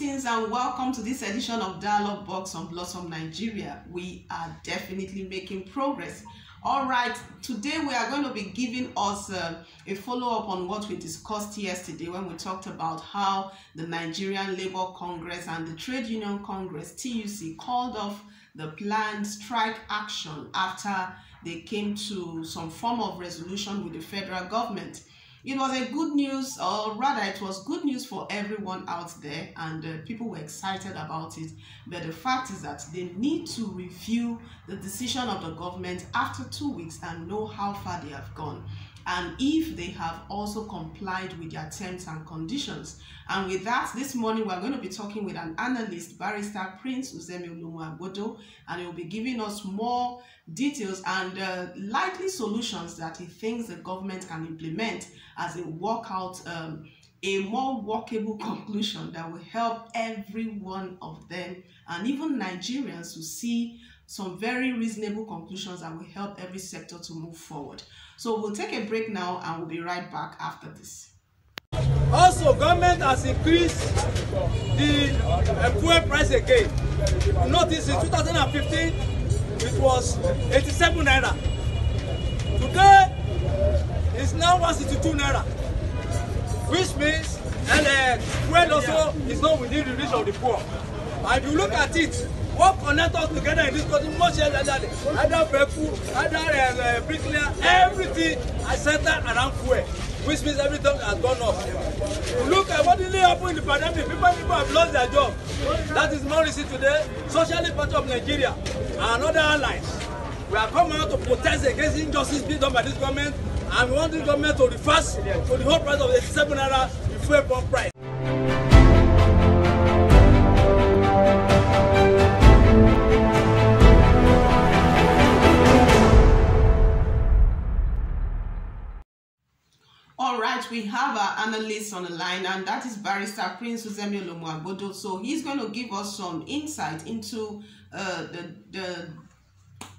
Greetings and welcome to this edition of Dialogue Box on Blossom Nigeria. We are definitely making progress. All right, today we are going to be giving us a follow-up on what we discussed yesterday when we talked about how the Nigerian Labour Congress and the Trade Union Congress, TUC, called off the planned strike action after they came to some form of resolution with the federal government. It was a good news, or rather it was good news for everyone out there, and people were excited about it. But the fact is that they need to review the decision of the government after 2 weeks and know how far they have gone, and if they have also complied with their terms and conditions. And with that, this morning we're going to be talking with an analyst, Barrister Prince Uzemi, and he will be giving us more details and likely solutions that he thinks the government can implement as they work out a more workable conclusion that will help every one of them and even Nigerians to see some very reasonable conclusions that will help every sector to move forward. So we'll take a break now and we'll be right back after this. Also, government has increased the fuel price again. Notice in 2015 it was 87 naira. Today it's now 162 naira, which means fuel also is not within the reach of the poor. And if you look at it, what connects us together in this country much less than either people, either bricklayer, everything is centered around fuel, which means everything has gone up. You look at what really happened in the pandemic, people have lost their job. That is more recent today. Socialist Party of Nigeria and other allies, we are coming out to protest against injustice being done by this government, and we want this government to reverse to the whole price of 87 naira, the fuel pump price. All right, we have our analyst on the line, and that is Barrister Prince Uzemi. So he's going to give us some insight into the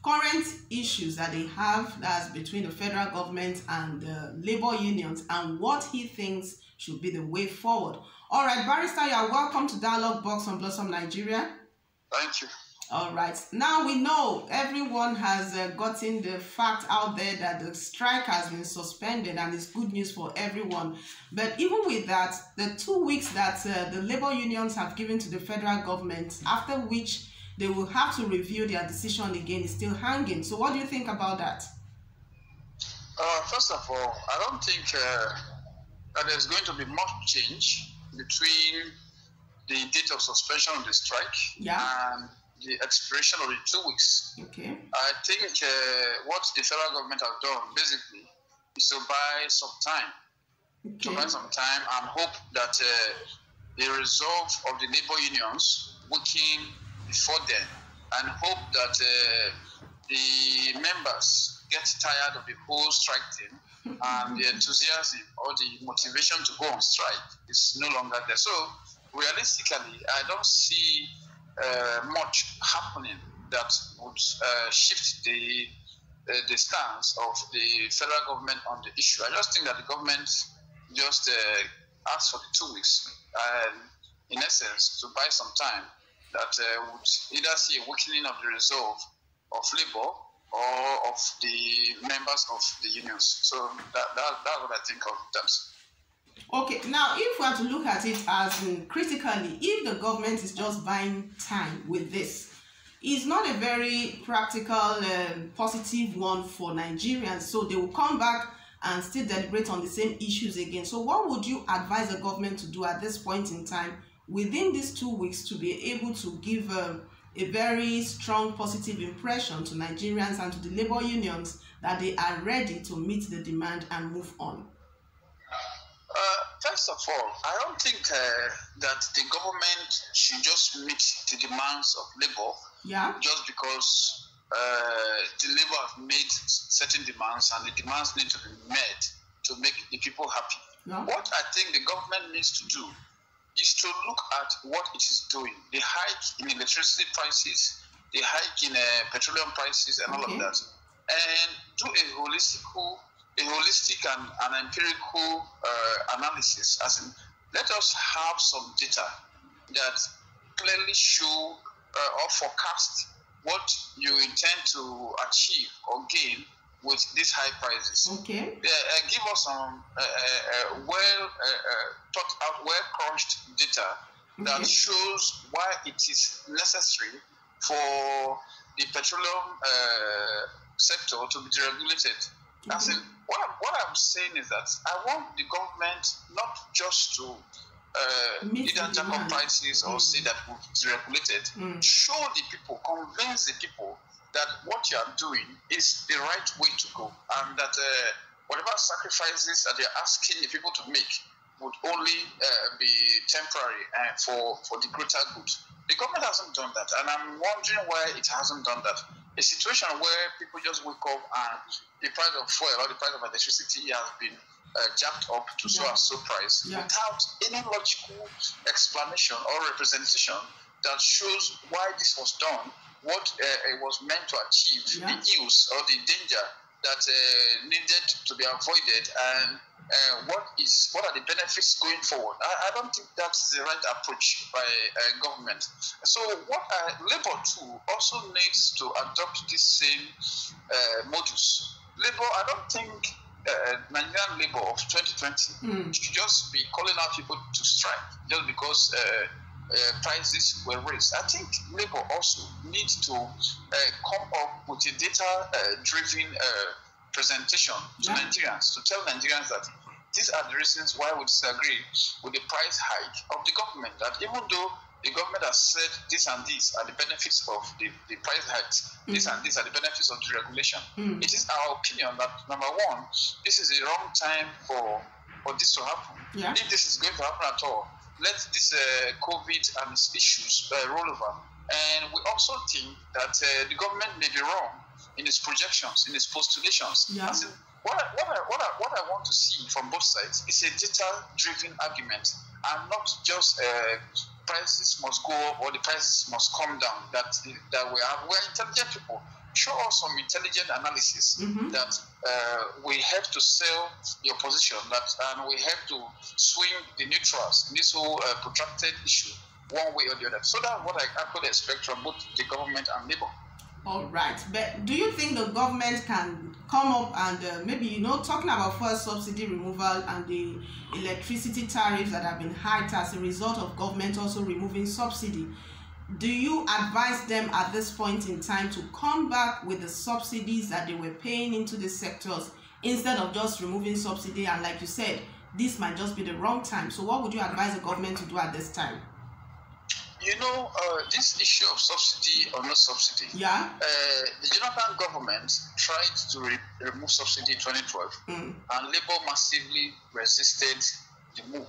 current issues that they have, that's between the federal government and the labor unions, and what he thinks should be the way forward. All right, Barrister, you are welcome to Dialogue Box on Blossom Nigeria. Thank you. All right. Now we know everyone has gotten the fact out there that the strike has been suspended, and it's good news for everyone. But even with that, the 2 weeks that the labor unions have given to the federal government, after which they will have to review their decision again, is still hanging. So what do you think about that? First of all, I don't think that there's going to be much change between the date of suspension of the strike and the expiration of the 2 weeks. Okay. I think what the federal government have done basically is to buy some time. Okay. To buy some time and hope that the resolve of the labor unions working before then, and hope that the members get tired of the whole strike thing and the enthusiasm or the motivation to go on strike is no longer there. So realistically, I don't see much happening that would shift the stance of the federal government on the issue. I just think that the government just asked for the 2 weeks, in essence, to buy some time that would either see a weakening of the resolve of labor or of the members of the unions. So that's what I think of that. Okay, now if we are to look at it as critically, if the government is just buying time with this, it's not a very practical, positive one for Nigerians. So they will come back and still deliberate on the same issues again. So what would you advise the government to do at this point in time within these 2 weeks to be able to give a very strong positive impression to Nigerians and to the labor unions that they are ready to meet the demand and move on? First of all, I don't think that the government should just meet the demands of labor just because the labor have made certain demands and the demands need to be met to make the people happy. What I think the government needs to do is to look at what it is doing. The hike in electricity prices, the hike in petroleum prices and all of that, and do a holistic and empirical analysis, as in let us have some data that clearly show or forecast what you intend to achieve or gain with these high prices. Okay. Give us some well thought out, well crunched data that shows why it is necessary for the petroleum sector to be deregulated. As in, what I'm saying is that I want the government not just to either jack up prices or say that we've deregulated. Show the people, convince the people that what you are doing is the right way to go, and that whatever sacrifices that they're asking the people to make would only be temporary for the greater good. The government hasn't done that, and I'm wondering why it hasn't done that. A situation where people just wake up and the price of fuel or the price of electricity has been jacked up to so and so price without any logical explanation or representation that shows why this was done, what it was meant to achieve, the ills or the danger that needed to be avoided, and what are the benefits going forward. I don't think that's the right approach by government. So Labour too also needs to adopt this same modus. Labour, I don't think Nigerian Labour of 2020 should just be calling out people to strike just because prices were raised. I think Labour also needs to come up with a data-driven presentation to Nigerians, to tell Nigerians that these are the reasons why we disagree with the price hike of the government, that even though the government has said this and these are the benefits of the price hikes, these and these are the benefits of the regulation, it is our opinion that, number one, this is the wrong time for this to happen. If this is going to happen at all, let this COVID and its issues roll over. And we also think that the government may be wrong in its projections, in its postulations. What I want to see from both sides is a data-driven argument, and not just prices must go up or the prices must come down. That we're intelligent people. Show us some intelligent analysis that we have to sell the opposition, and we have to swing the neutrals in this whole protracted issue one way or the other. So that's what I could expect from both the government and Labour. All right, but do you think the government can come up and maybe, talking about fuel subsidy removal and the electricity tariffs that have been hiked as a result of government also removing subsidy, do you advise them at this point in time to come back with the subsidies that they were paying into the sectors instead of just removing subsidy? And like you said, this might just be the wrong time. So what would you advise the government to do at this time? This issue of subsidy or no subsidy, the Jonathan government tried to remove subsidy in 2012, and Labour massively resisted the move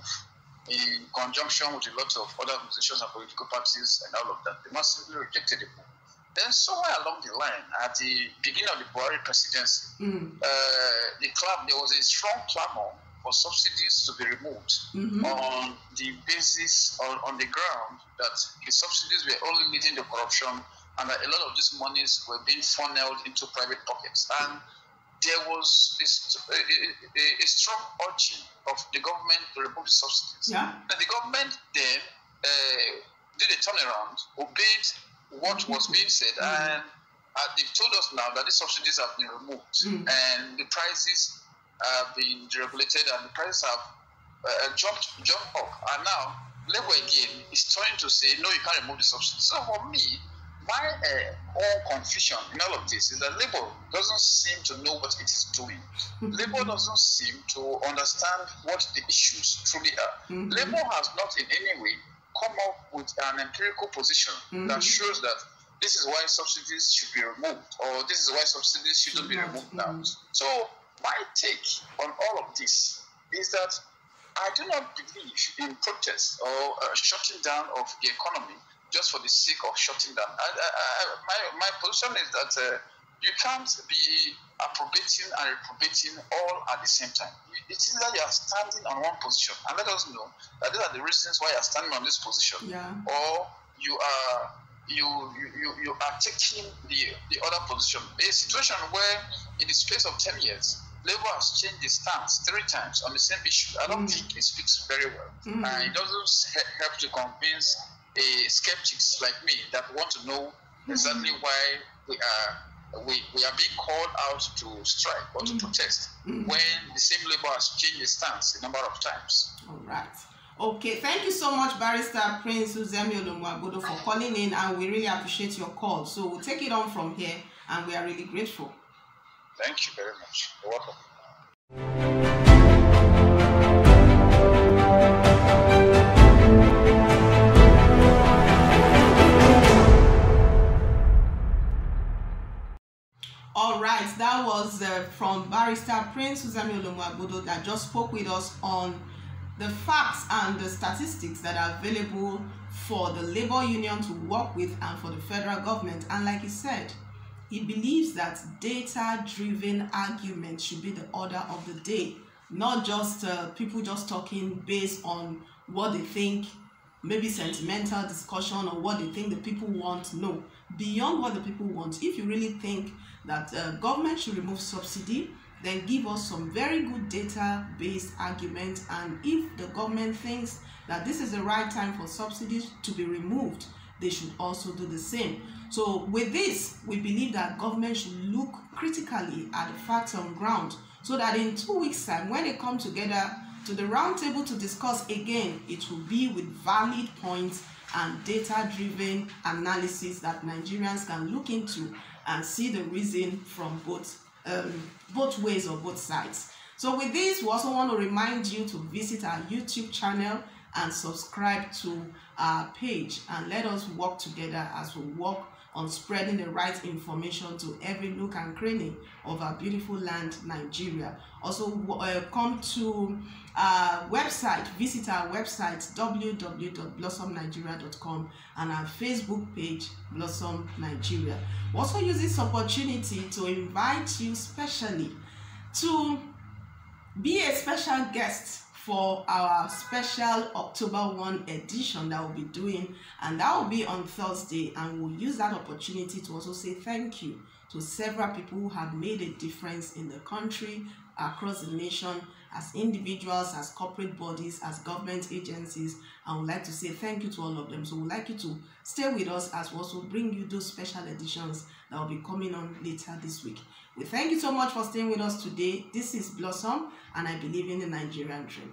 in conjunction with a lot of other organizations and political parties and all of that. They massively rejected the move. Then somewhere along the line, at the beginning of the Buhari presidency, there was a strong clamor for subsidies to be removed on the basis, on the ground that the subsidies were only leading to corruption and that a lot of these monies were being funneled into private pockets. And there was a strong urging of the government to remove the subsidies. And the government then did a turnaround, obeyed what was being said, and they've told us now that the subsidies have been removed and the prices have been deregulated and the prices have jumped up. And now Labour again is trying to say, no, you can't remove the subsidies. So for me, my whole confusion in all of this is that Labour doesn't seem to know what it is doing. Labour doesn't seem to understand what the issues truly are. Labour has not in any way come up with an empirical position that shows that this is why subsidies should be removed, or this is why subsidies shouldn't be removed now. So my take on all of this is that I do not believe in protest or shutting down of the economy just for the sake of shutting down. My position is that you can't be approbating and reprobating all at the same time. It is that you are standing on one position, and let us know that these are the reasons why you are standing on this position, or you are taking the other position. A situation where in the space of 10 years, Labour has changed its stance 3 times on the same issue. I don't think it speaks very well. And it doesn't help to convince skeptics like me that want to know exactly why we are being called out to strike or to protest when the same Labour has changed its stance a number of times. All right. Okay, thank you so much, Barrister Prince Uzemi Olumuagodo, for calling in, and we really appreciate your call. So we'll take it on from here, and we are really grateful. Thank you very much. You're welcome. All right, that was from Barrister Prince Uzemi Olumuagodo that just spoke with us on the facts and the statistics that are available for the labor union to work with and for the federal government. And like he said, he believes that data-driven argument should be the order of the day, not just people just talking based on what they think, maybe sentimental discussion or what they think the people want. No, beyond what the people want. If you really think that government should remove subsidy, then give us some very good data-based arguments. And if the government thinks that this is the right time for subsidies to be removed, they should also do the same. So with this, we believe that government should look critically at the facts on ground, so that in 2 weeks' time, when they come together to the round table to discuss again, it will be with valid points and data-driven analysis that Nigerians can look into and see the reason from both ways or both sides. So with this, we also want to remind you to visit our YouTube channel and subscribe to our page, and let us work together as we work on spreading the right information to every nook and cranny of our beautiful land, Nigeria. Also, come to our website, visit our website www.blossomnigeria.com and our Facebook page, Blossom Nigeria. We also use this opportunity to invite you specially to be a special guest for our special October 1 edition that we'll be doing, and that will be on Thursday. And we'll use that opportunity to also say thank you to several people who have made a difference in the country, across the nation, as individuals, as corporate bodies, as government agencies. And we'd like to say thank you to all of them. So we'd like you to stay with us as we also bring you those special editions that will be coming on later this week. We thank you so much for staying with us today. This is Blossom, and I believe in the Nigerian dream.